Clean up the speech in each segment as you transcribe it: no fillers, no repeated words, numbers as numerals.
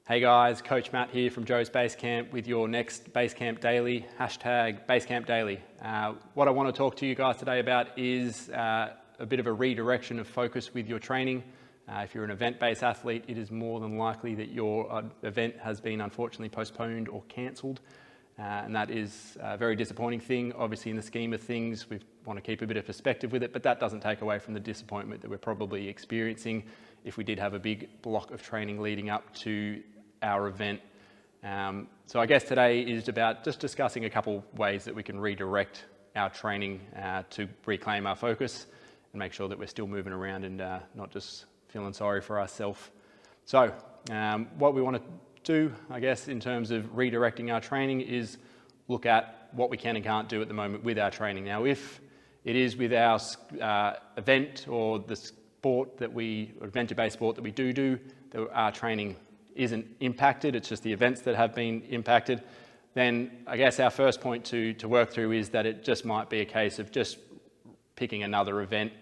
Hey guys, Coach Matt here from Joe's Basecamp with your next Basecamp Daily, hashtag Basecamp Daily. What I want to talk to you guys today about is a bit of a redirection of focus with your training. If you're an event-based athlete, it is more than likely that your event has been unfortunately postponed or cancelled. And that is a very disappointing thing. Obviously, in the scheme of things, we want to keep a bit of perspective with it, but that doesn't take away from the disappointment that we're probably experiencing if we did have a big block of training leading up to our event. So I guess today is about just discussing a couple ways that we can redirect our training to reclaim our focus and make sure that we're still moving around and not just feeling sorry for ourselves. So what we want to do, I guess, in terms of redirecting our training is look at what we can and can't do at the moment with our training. Now, if it is with our event or the sport that adventure-based sport that we do, that our training isn't impacted, it's just the events that have been impacted, then I guess our first point to work through is that it just might be a case of just picking another event.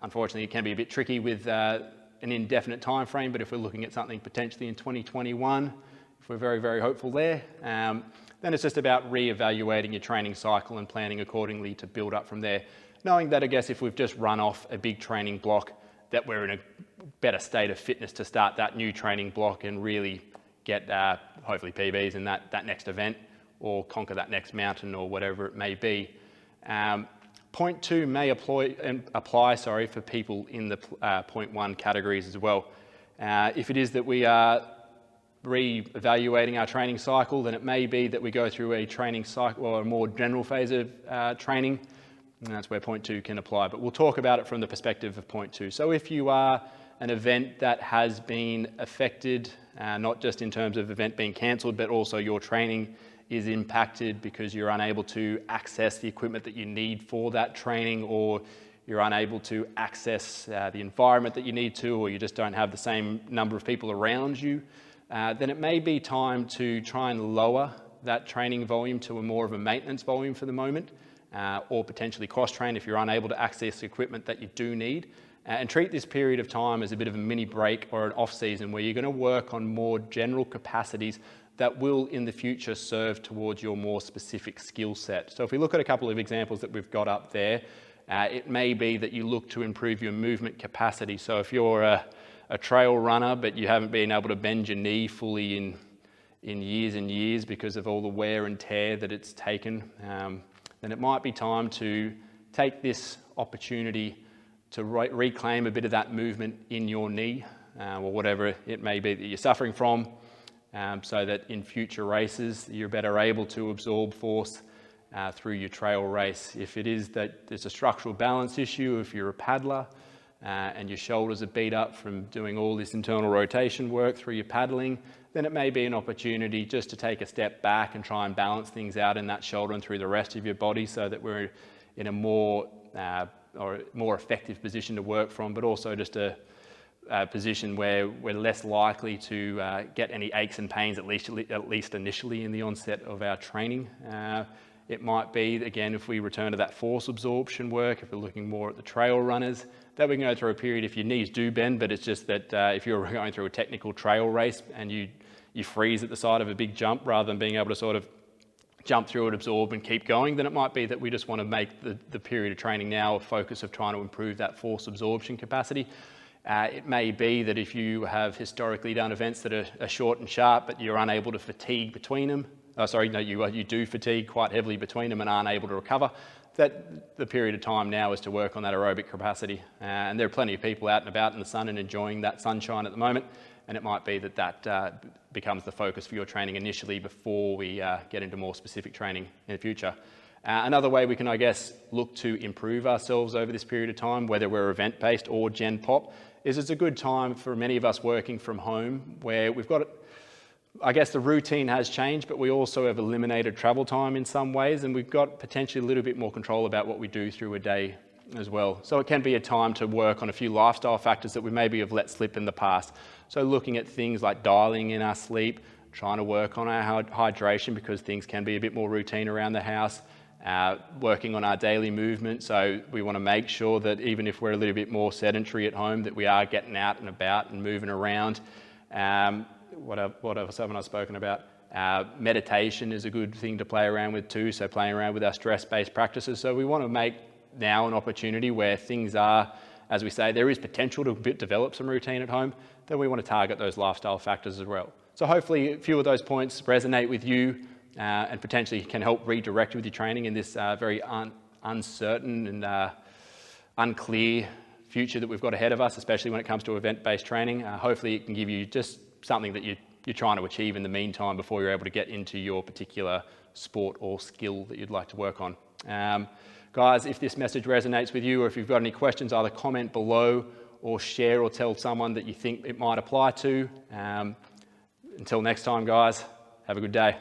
Unfortunately, it can be a bit tricky with an indefinite time frame, but if we're looking at something potentially in 2021, if we're very, very hopeful there, then it's just about re-evaluating your training cycle and planning accordingly to build up from there. Knowing that, I guess, if we've just run off a big training block, that we're in a better state of fitness to start that new training block and really get hopefully PBs in that next event or conquer that next mountain or whatever it may be. Point 2 may apply for people in the point 1 categories as well. If it is that we are re-evaluating our training cycle, then it may be that we go through a training cycle or a more general phase of training. And that's where point 2 can apply, but we'll talk about it from the perspective of point 2. So if you are an event that has been affected, not just in terms of event being cancelled, but also your training is impacted because you're unable to access the equipment that you need for that training, or you're unable to access the environment that you need to, or you just don't have the same number of people around you, then it may be time to try and lower that training volume to a more of a maintenance volume for the moment. Or potentially cross-train if you're unable to access the equipment that you do need, and treat this period of time as a bit of a mini break or an off-season where you're going to work on more general capacities that will in the future serve towards your more specific skill set. So if we look at a couple of examples that we've got up there, it may be that you look to improve your movement capacity. So if you're a trail runner but you haven't been able to bend your knee fully in years and years because of all the wear and tear that it's taken, then it might be time to take this opportunity to reclaim a bit of that movement in your knee or whatever it may be that you're suffering from, so that in future races you're better able to absorb force through your trail race. If it is that there's a structural balance issue, if you're a paddler and your shoulders are beat up from doing all this internal rotation work through your paddling, then it may be an opportunity just to take a step back and try and balance things out in that shoulder and through the rest of your body so that we're in a more effective position to work from, but also just a position where we're less likely to get any aches and pains, at least initially in the onset of our training. It might be, again, if we return to that force absorption work, if we're looking more at the trail runners, that we can go through a period if your knees do bend, but it's just that if you're going through a technical trail race and you freeze at the side of a big jump rather than being able to sort of jump through it, absorb and keep going, then it might be that we just want to make the period of training now a focus of trying to improve that force absorption capacity. It may be that if you have historically done events that are short and sharp, but you're unable to fatigue between them, you do fatigue quite heavily between them and aren't able to recover, that the period of time now is to work on that aerobic capacity. And there are plenty of people out and about in the sun and enjoying that sunshine at the moment, and it might be that becomes the focus for your training initially before we get into more specific training in the future. Another way we can, I guess, look to improve ourselves over this period of time, whether we're event-based or Gen Pop, is it's a good time for many of us working from home where we've got, I guess the routine has changed, but we also have eliminated travel time in some ways, and we've got potentially a little bit more control about what we do through a day as well. So it can be a time to work on a few lifestyle factors that we maybe have let slip in the past. So looking at things like dialing in our sleep, trying to work on our hydration because things can be a bit more routine around the house, working on our daily movement. So we want to make sure that even if we're a little bit more sedentary at home, that we are getting out and about and moving around. what else haven't I spoken about? Meditation is a good thing to play around with too, so playing around with our stress-based practices. So we want to make now an opportunity where things are, as we say, there is potential to develop some routine at home, then we want to target those lifestyle factors as well. So hopefully a few of those points resonate with you and potentially can help redirect with your training in this very uncertain and unclear future that we've got ahead of us, especially when it comes to event-based training. Hopefully it can give you just something that you're trying to achieve in the meantime before you're able to get into your particular sport or skill that you'd like to work on. Guys, if this message resonates with you, or if you've got any questions, either comment below or share or tell someone that you think it might apply to. Until next time, guys, have a good day.